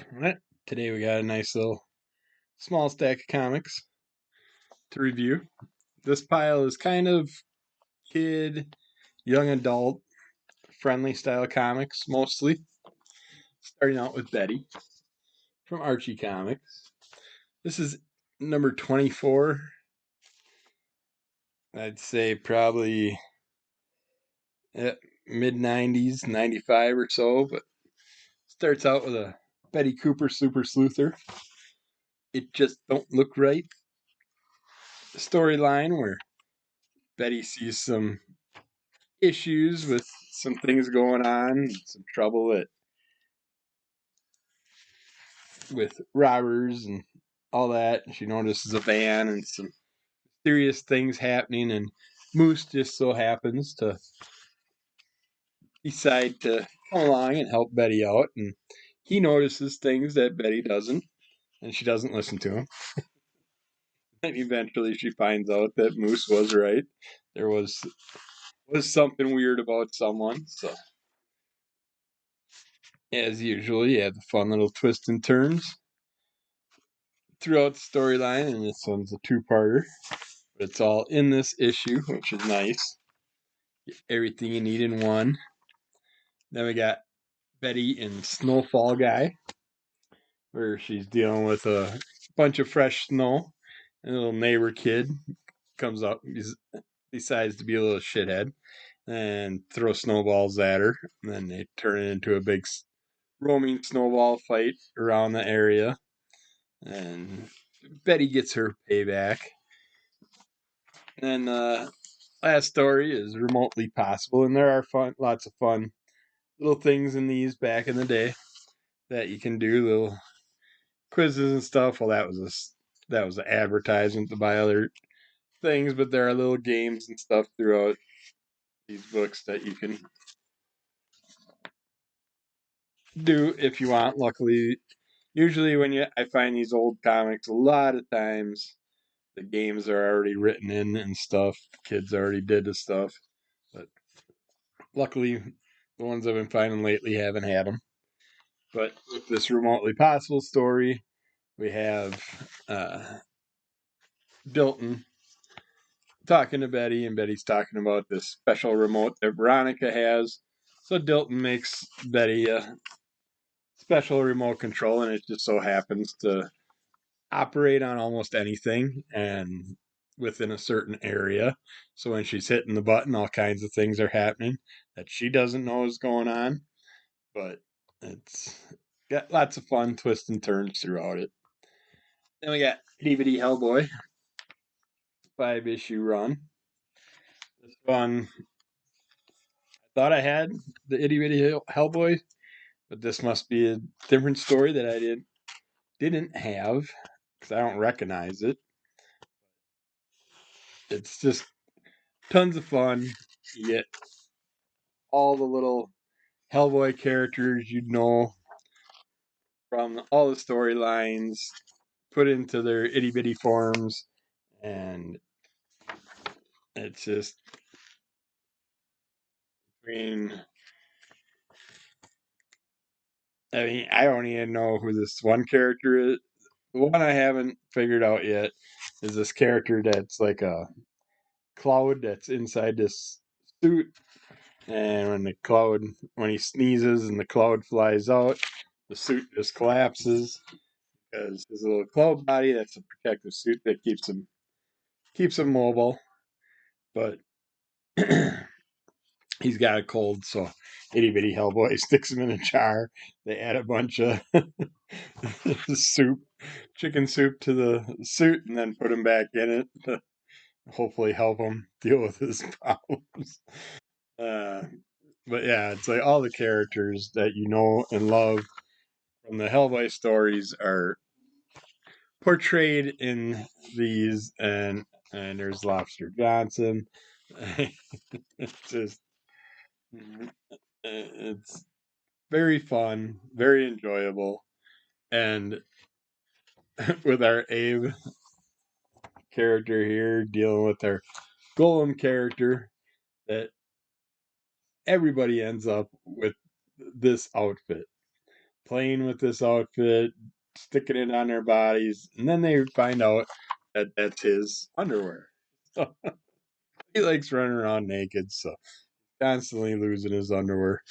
Alright, today we got a nice little small stack of comics to review. This pile is kind of kid, young adult, friendly style comics mostly. Starting out with Betty from Archie Comics. This is number 24. I'd say probably mid 90s, 95 or so, but starts out with a Betty Cooper Super Sleuther. It just don't look right. Storyline where Betty sees some issues with some things going on, some trouble with robbers and all that. She notices a van and some serious things happening, and Moose just so happens to decide to come along and help Betty out, and he notices things that Betty doesn't, and she doesn't listen to him. And eventually she finds out that Moose was right. There was something weird about someone, so as usual, you have the fun little twists and turns throughout the storyline, and this one's a two-parter. But it's all in this issue, which is nice. Get everything you need in one. Then we got Betty and Snowfall Guy, where she's dealing with a bunch of fresh snow. And a little neighbor kid comes up, decides to be a little shithead, and throw snowballs at her. And then they turn it into a big roaming snowball fight around the area. And Betty gets her payback. And last story is Remotely Possible, and there are lots of fun little things in these back in the day that you can do, little quizzes and stuff. Well, that was an advertisement to buy other things, but there are little games and stuff throughout these books that you can do if you want. Luckily, usually when I find these old comics, a lot of times the games are already written in and stuff. Kids already did the stuff, but luckily, the ones I've been finding lately haven't had them. But with this Remotely Possible story, we have Dilton talking to Betty, and Betty's talking about this special remote that Veronica has. So Dilton makes Betty a special remote control, and it just so happens to operate on almost anything and within a certain area. So when she's hitting the button, all kinds of things are happening that she doesn't know is going on. But it's got lots of fun twists and turns throughout it. Then we got Itty Bitty Hellboy, 5-issue run. This one, I thought I had the Itty Bitty Hellboy, but this must be a different story that I didn't have because I don't recognize it. It's just tons of fun. You get all the little Hellboy characters you know from all the storylines put into their itty bitty forms, and it's just, I don't even know who this one character is. The one I haven't figured out yet is this character that's like a cloud that's inside this suit, and when he sneezes and the cloud flies out, the suit just collapses because his little cloud body, that's a protective suit that keeps him mobile, but he's got a cold, so itty bitty Hellboy sticks him in a jar. They add a bunch of soup, chicken soup to the suit, and then put him back in it to hopefully help him deal with his problems. Uh, but yeah, it's like all the characters that you know and love from the Hellboy stories are portrayed in these, and there's Lobster Johnson. It's just it's very fun, very enjoyable, and with our Abe character here dealing with our Golem character, that everybody ends up with this outfit. playing with this outfit, sticking it on their bodies, and then they find out that that's his underwear. So he likes running around naked, so constantly losing his underwear.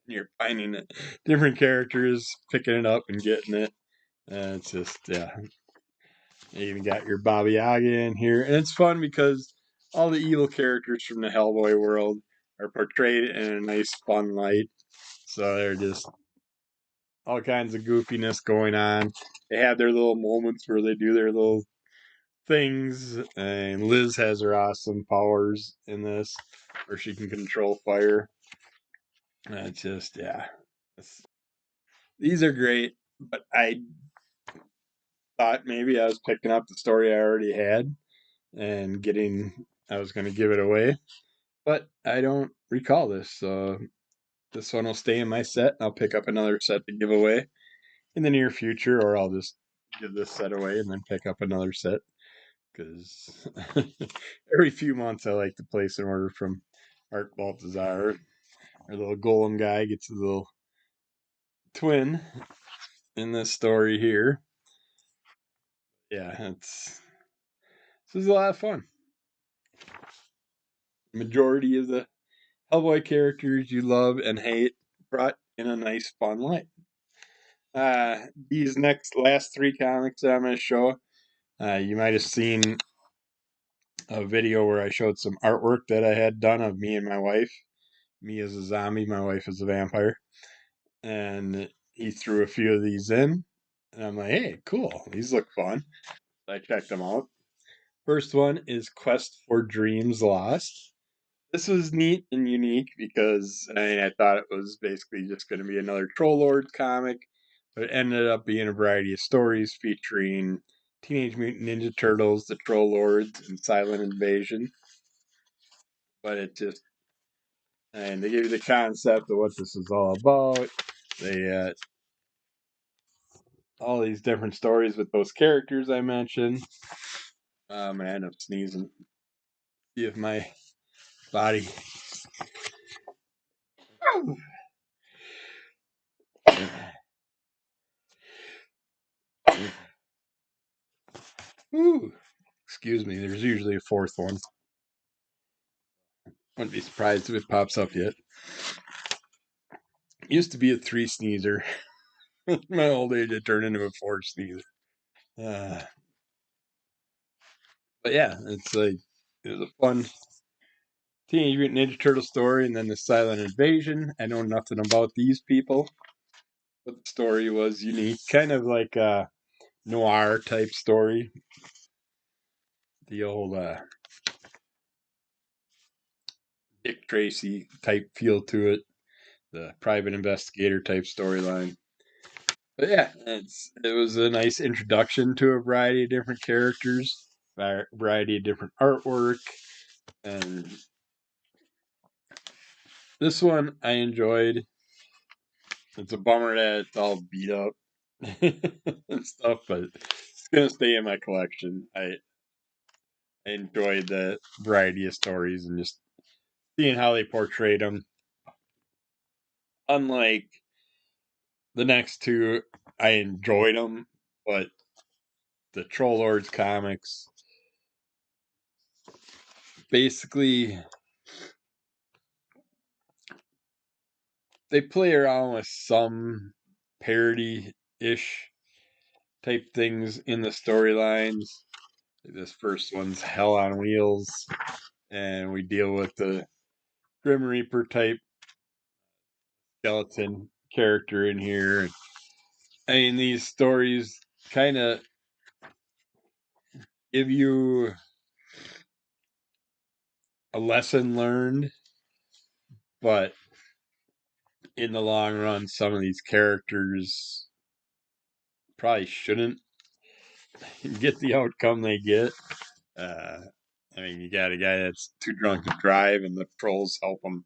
You're finding it. Different characters picking it up and getting it. And it's just, yeah. You even got your Baba Yaga in here. And it's fun because all the evil characters from the Hellboy world are portrayed in a nice, fun light. So they're just all kinds of goofiness going on. They have their little moments where they do their little things. And Liz has her awesome powers in this where she can control fire. And it's just, yeah. These are great, but I thought maybe I was picking up the story I already had and I was going to give it away, but I don't recall this. So this one will stay in my set. I'll pick up another set to give away in the near future, or I'll just give this set away and then pick up another set because every few months I like to place an order from Art Baltazar. Our little golem guy gets a little twin in this story here. Yeah, this is a lot of fun. Majority of the Hellboy characters you love and hate brought in a nice, fun light. These last three comics that I'm going to show, you might have seen a video where I showed some artwork that I had done of me and my wife. Me as a zombie, my wife as a vampire. And he threw a few of these in. And I'm like, hey, cool. These look fun. I checked them out. First one is Quest for Dreams Lost. This was neat and unique because I thought it was basically just going to be another Trollords comic, but it ended up being a variety of stories featuring Teenage Mutant Ninja Turtles, the Trollords, and Silent Invasion. But they give you the concept of what this is all about. They all these different stories with those characters I mentioned. I end up sneezing. See if my body. Ooh, excuse me. There's usually a fourth one. Wouldn't be surprised if it pops up yet. Used to be a three sneezer. My old age, it turned into a four sneezer. Uh, but yeah, it was a fun Teenage Mutant Ninja Turtle story, and then the Silent Invasion. I know nothing about these people, but the story was unique, kind of like a noir type story. The old Dick Tracy type feel to it, the private investigator type storyline. But yeah, it was a nice introduction to a variety of different characters, variety of different artwork, and this one I enjoyed. It's a bummer that it's all beat up and stuff, but it's gonna stay in my collection. I enjoyed the variety of stories and just seeing how they portrayed them. Unlike the next two, I enjoyed them, but the Troll Lords comics basically they play around with some parody ish type things in the storylines. This first one's Hell on Wheels, and we deal with the Grim Reaper type skeleton character in here. I mean, these stories kind of give you a lesson learned, but in the long run, some of these characters probably shouldn't get the outcome they get. Uh, I mean, you got a guy that's too drunk to drive, and the trolls help him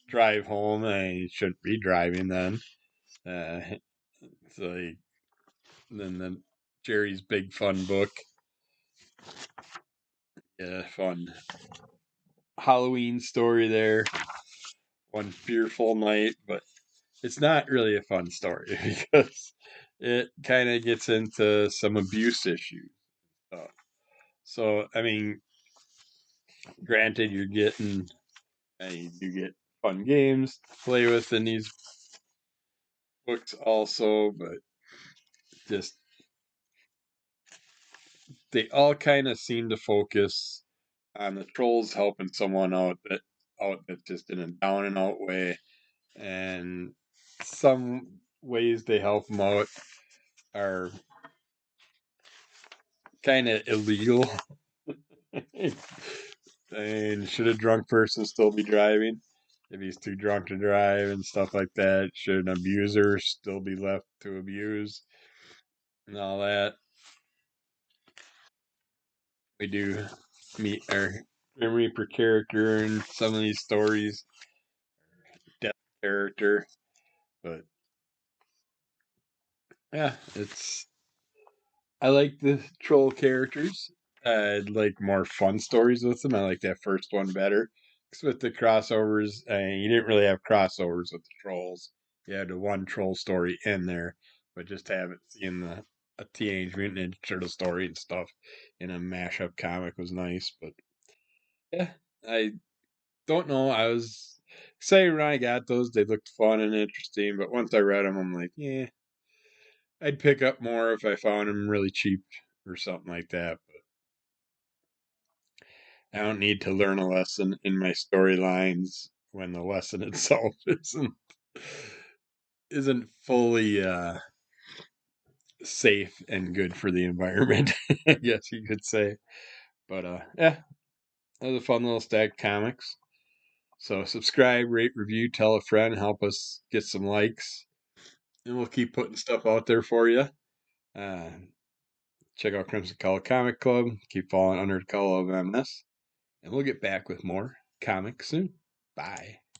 drive home, and he shouldn't be driving then. Uh, so then the Jerry's Big Fun Book, yeah, fun Halloween story there. One fearful night, but it's not really a fun story because it kind of gets into some abuse issues. So, I mean, granted, you get fun games to play with in these books also, but just they all kind of seem to focus on the trolls helping someone out that's just in a down and out way, and some ways they help them out are kind of illegal. And should a drunk person still be driving? If he's too drunk to drive and stuff like that, should an abuser still be left to abuse and all that? We do meet our Grim Reaper character in some of these stories, death character, but yeah, it's I like the troll characters. I'd like more fun stories with them. I like that first one better. Because with the crossovers, you didn't really have crossovers with the trolls. You had the one troll story in there, but just having seen a Teenage Mutant Ninja Turtle story and stuff in a mashup comic was nice. But yeah, I don't know. I was excited when I got those. They looked fun and interesting, but once I read them, I'm like, yeah, I'd pick up more if I found them really cheap or something like that. I don't need to learn a lesson in my storylines when the lesson itself isn't fully safe and good for the environment. I guess you could say. But yeah, that was a fun little stack of comics. So subscribe, rate, review, tell a friend, help us get some likes, and we'll keep putting stuff out there for you. Uh, check out Crimson Color Comic Club. Keep following Under the Color of MS, and we'll get back with more comics soon. Bye.